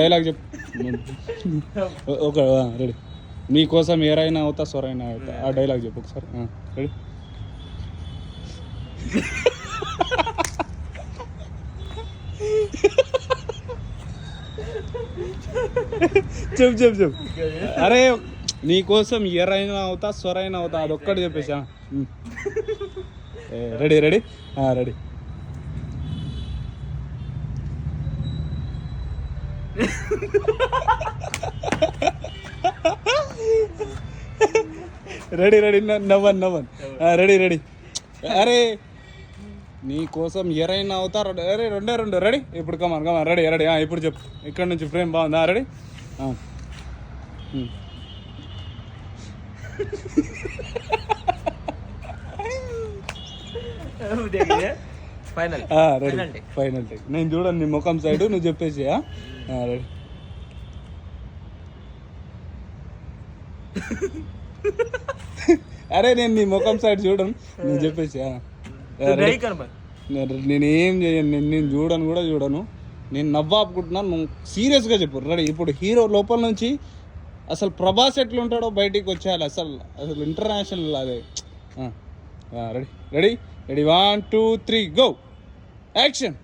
Dialogue చెప్పు. ఒక ready. మీకోసం ఏరైనా అవుతా సొరైనా అవుతా, ఆ డైలాగ్ చెప్పు ఒకసారి. రెడీ. చెప్పు చెప్పు చెప్పు. అరే నీకోసం ఎరైనా అవుతా సొరైనా అవుతా, అదొక్కటి చెప్పేసా. Ready ready ready. Ready ready. నవ్వన్ నవ్వన్. Ready ready. అరే నీ కోసం ఎరైనా అవుతా. అరే రెండే రెండు. రెడీ. ఇప్పుడు కమాన్ కమాన్. Ready ready. ఇప్పుడు చెప్పు. ఇక్కడ నుంచి ఫ్రేమ్ బాగుందా? రెడీ. రెడీ. Final take. నేను చూడండి నీ ముఖం సైడ్, నువ్వు చెప్పేసి. రెడీ. అరే నేను నీ ముఖం సైడ్ చూడను, నువ్వు చెప్పేసి. నేనేం చేయను, నేను చూడను కూడా చూడను. నేను నవ్వాపుకుంటున్నాను, నువ్వు సీరియస్గా చెప్పు. రెడీ. ఇప్పుడు హీరో లోపల నుంచి అసలు ప్రభాస్ ఎట్లుంటాడో బయటికి వచ్చేయాలి. అసలు ఇంటర్నేషనల్ అదే. Ready ready ready. 1 2 3 go. Action.